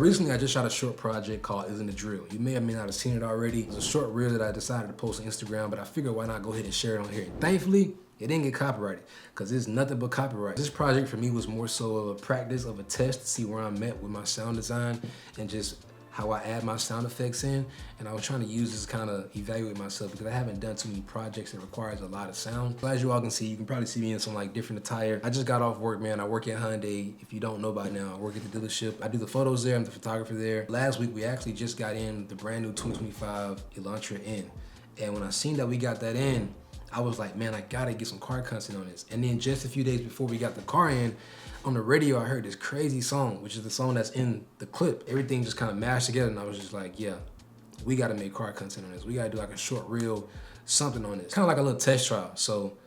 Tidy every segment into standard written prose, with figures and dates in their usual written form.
recently I just shot a short project called Isn't It Drill. You may or may not have seen it already. It was a short reel that I decided to post on Instagram, but I figured why not go ahead and share it on here. Thankfully, it didn't get copyrighted because it's nothing but copyright. This project for me was more so of a practice, of a test to see where I'm at with my sound design and just how I add my sound effects in. And I was trying to use this to kind of evaluate myself because I haven't done too many projects that requires a lot of sound. So as you all can see, you can probably see me in some like different attire. I just got off work, man. I work at Hyundai. If you don't know by now, I work at the dealership. I do the photos there. I'm the photographer there. Last week, we actually just got in the brand new 2025 Elantra in. And when I seen that we got that in, I was like, man, I gotta get some car content on this. And then just a few days before we got the car in, on the radio, I heard this crazy song, which is the song that's in the clip. Everything just kind of mashed together, and I was just like, yeah, we gotta make car content on this. We gotta do like a short reel, something on this. Kind of like a little test trial. So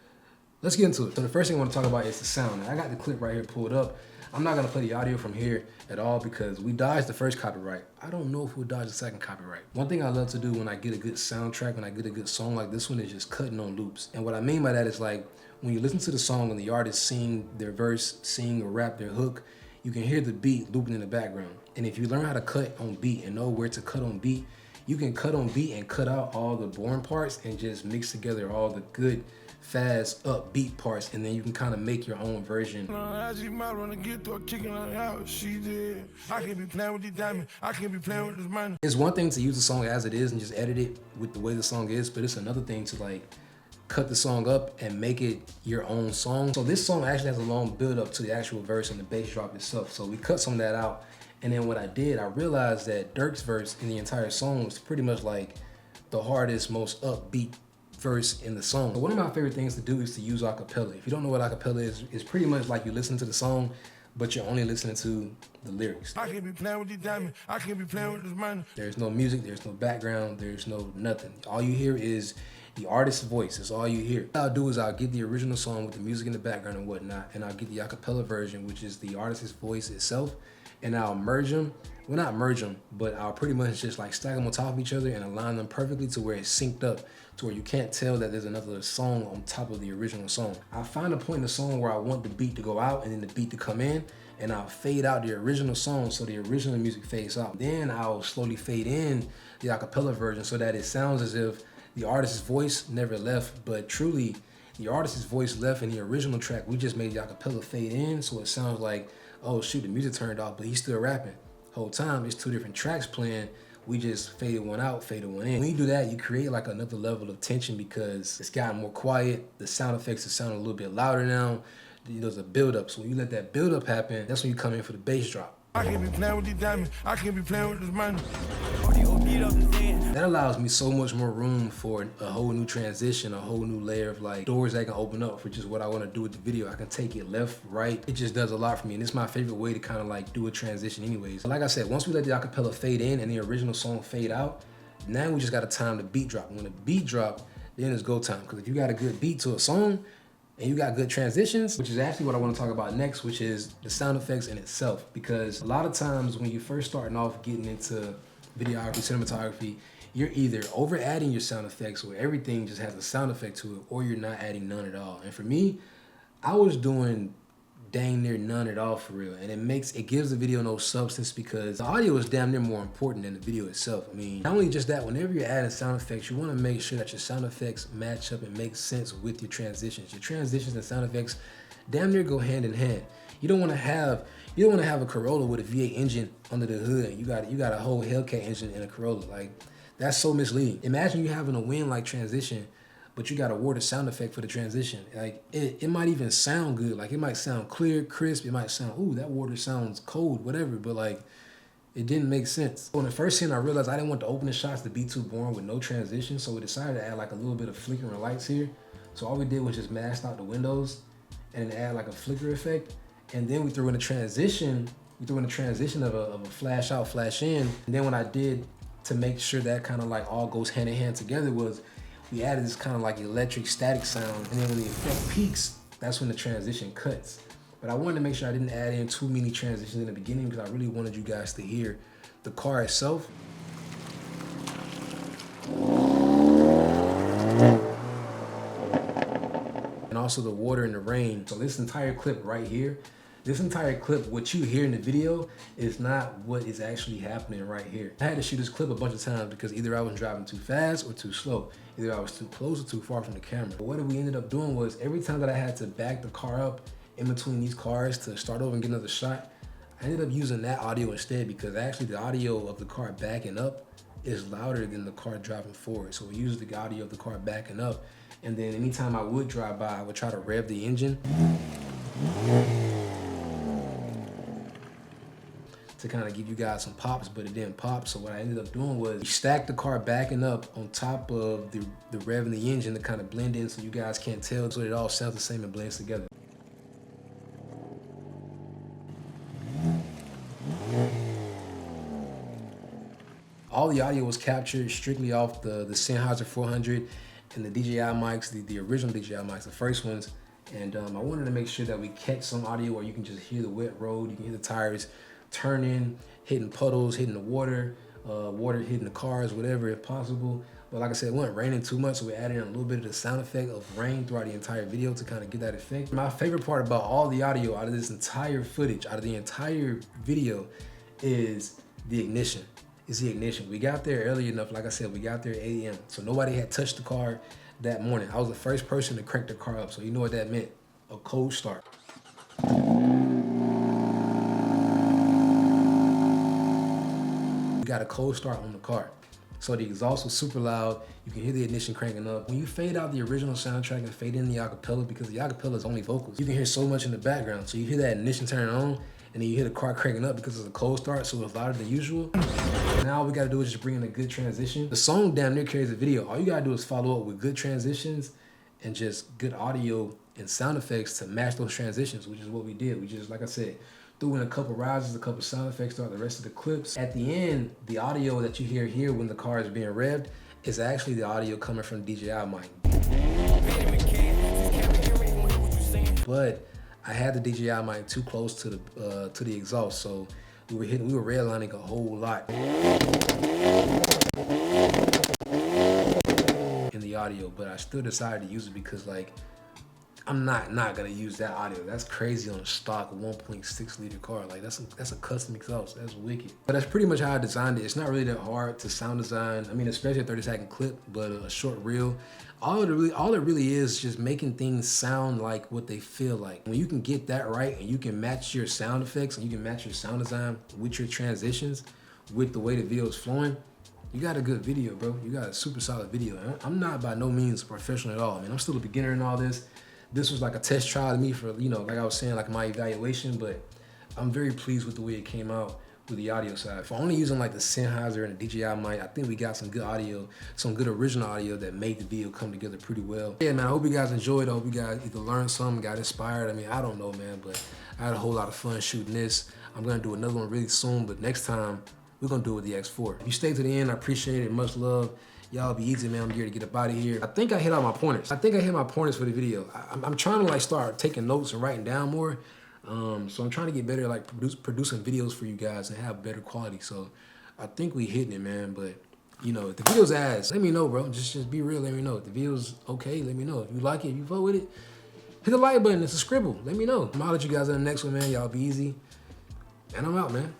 let's get into it. So the first thing I want to talk about is the sound. Now, I got the clip right here pulled up. I'm not gonna play the audio from here at all because we dodged the first copyright. I don't know if we'll dodge the second copyright. One thing I love to do when I get a good soundtrack, when I get a good song like this one, is just cutting on loops. And what I mean by that is like, when you listen to the song and the artist sing their verse, sing or rap their hook, you can hear the beat looping in the background. And if you learn how to cut on beat and know where to cut on beat, you can cut on beat and cut out all the boring parts and just mix together all the good, fast, upbeat parts, and then you can kind of make your own version. It's one thing to use the song as it is and just edit it with the way the song is, but it's another thing to like cut the song up and make it your own song. So this song actually has a long build up to the actual verse and the bass drop itself. So we cut some of that out. And then what I did, I realized that Durk's verse in the entire song was pretty much like the hardest, most upbeat verse in the song. So one of my favorite things to do is to use acapella. If you don't know what acapella is, it's pretty much like you listen to the song, but you're only listening to the lyrics. I can't be playing with these diamonds. I can't be playing with this money. There's no music, there's no background, there's no nothing. All you hear is the artist's voice. Is all you hear. What I'll do is I'll get the original song with the music in the background and whatnot, and I'll get the acapella version, which is the artist's voice itself, and I'll merge them. Well, not merge them, but I'll pretty much just like stack them on top of each other and align them perfectly to where it's synced up, to where you can't tell that there's another song on top of the original song. I find a point in the song where I want the beat to go out and then the beat to come in, and I'll fade out the original song so the original music fades out. Then I'll slowly fade in the acapella version so that it sounds as if the artist's voice never left, but truly the artist's voice left in the original track. We just made the acapella fade in so it sounds like, oh shoot, the music turned off, but he's still rapping. Whole time it's two different tracks playing. We just faded one out, faded one in. When you do that, you create like another level of tension because it's gotten more quiet. The sound effects are sounding a little bit louder now. There's a build up. So when you let that build up happen, that's when you come in for the bass drop. I can't be playing with these diamonds. I can't be playing with this money. That allows me so much more room for a whole new transition, a whole new layer of like doors that can open up for just what I want to do with the video. I can take it left, right. It just does a lot for me. And it's my favorite way to kind of like do a transition anyways. Like I said, once we let the acapella fade in and the original song fade out, now we just got to time the beat drop. When the beat drop, then it's go time. Because if you got a good beat to a song, and you got good transitions, which is actually what I want to talk about next, which is the sound effects in itself. Because a lot of times when you're first starting off getting into videography, cinematography, you're either over adding your sound effects where everything just has a sound effect to it, or you're not adding none at all. And for me, I was doing dang near none at all for real. And it gives the video no substance because the audio is damn near more important than the video itself. I mean, not only just that, whenever you're adding sound effects, you want to make sure that your sound effects match up and make sense with your transitions. Your transitions and sound effects damn near go hand in hand. You don't want to have a Corolla with a V8 engine under the hood. You got a whole Hellcat engine in a Corolla. Like, that's so misleading. Imagine you having a wind-like transition, but you got a water sound effect for the transition. Like, it might even sound good. Like, it might sound clear, crisp. It might sound, ooh, that water sounds cold, whatever. But, like, it didn't make sense. So in the first scene, I realized I didn't want the opening shots to be too boring with no transition. So we decided to add, like, a little bit of flickering lights here. So all we did was just mask out the windows and then add, like, a flicker effect. And then we threw in a transition. We threw in a transition of a flash out, flash in. And then what I did to make sure that kind of, like, all goes hand in hand together was we added this kind of like electric static sound, and then when the effect peaks, that's when the transition cuts. But I wanted to make sure I didn't add in too many transitions in the beginning because I really wanted you guys to hear the car itself. And also the water and the rain. So this entire clip right here, This entire clip, what you hear in the video is not what is actually happening right here. I had to shoot this clip a bunch of times because either I was driving too fast or too slow. Either I was too close or too far from the camera. But what we ended up doing was every time that I had to back the car up in between these cars to start over and get another shot, I ended up using that audio instead because actually the audio of the car backing up is louder than the car driving forward. So we used the audio of the car backing up, and then anytime I would drive by, I would try to rev the engine to kind of give you guys some pops, but it didn't pop. So what I ended up doing was we stacked the car backing up on top of the rev in the engine to kind of blend in so you guys can't tell, so it all sounds the same and blends together. All the audio was captured strictly off the Sennheiser 400 and the DJI mics, the original DJI mics, the first ones. And I wanted to make sure that we catch some audio where you can just hear the wet road, you can hear the tires turning, hitting puddles, hitting the water, water hitting the cars, whatever if possible. But like I said, it wasn't raining too much, so we added in a little bit of the sound effect of rain throughout the entire video to kind of get that effect. My favorite part about all the audio out of this entire footage, out of the entire video, is the ignition. It's the ignition. We got there early enough, like I said, we got there at 8 a.m. So nobody had touched the car that morning. I was the first person to crank the car up, so you know what that meant, a cold start. We got a cold start on the car. So the exhaust was super loud. You can hear the ignition cranking up. When you fade out the original soundtrack and fade in the acapella, because the acapella is only vocals, you can hear so much in the background. So you hear that ignition turning on, and then you hear the car cranking up because it's a cold start, so it's louder than usual. Now all we gotta do is just bring in a good transition. The song damn near carries the video. All you gotta do is follow up with good transitions and just good audio and sound effects to match those transitions, which is what we did. We just, like I said, threw in a couple rises, a couple sound effects throughout the rest of the clips. At the end, the audio that you hear here when the car is being revved is actually the audio coming from DJI mic. But I had the DJI mic too close to the exhaust, so we were redlining a whole lot in the audio, but I still decided to use it because, like, I'm not gonna use that audio. That's crazy on a stock 1.6 liter car. Like that's a custom exhaust. That's wicked. But that's pretty much how I designed it. It's not really that hard to sound design. I mean, especially a 30-second clip, but a short reel. All it really is just making things sound like what they feel like. When you can get that right and you can match your sound effects and you can match your sound design with your transitions, with the way the video is flowing, you got a good video, bro. You got a super solid video. I'm not by no means professional at all. I mean, I'm still a beginner in all this. This was like a test trial to me for, you know, like I was saying, like my evaluation, but I'm very pleased with the way it came out with the audio side. For only using like the Sennheiser and the DJI mic, I think we got some good audio, some good original audio that made the video come together pretty well. Yeah, man, I hope you guys enjoyed. I hope you guys either learned something, got inspired. I mean, I don't know, man, but I had a whole lot of fun shooting this. I'm gonna do another one really soon, but next time, we're gonna do it with the X4. If you stay to the end, I appreciate it. Much love. Y'all be easy, man. I'm here to get up out of here. I think I hit all my pointers. I think I hit my pointers for the video. I'm trying to like start taking notes and writing down more. So I'm trying to get better at like producing videos for you guys and have better quality. So I think we hitting it, man. But you know, if the video's ass, let me know, bro. Just be real. Let me know. If the video's okay, let me know. If you like it, if you vote with it, hit the like button. It's a scribble. Let me know. I'll let you guys in the next one, man. Y'all be easy. And I'm out, man.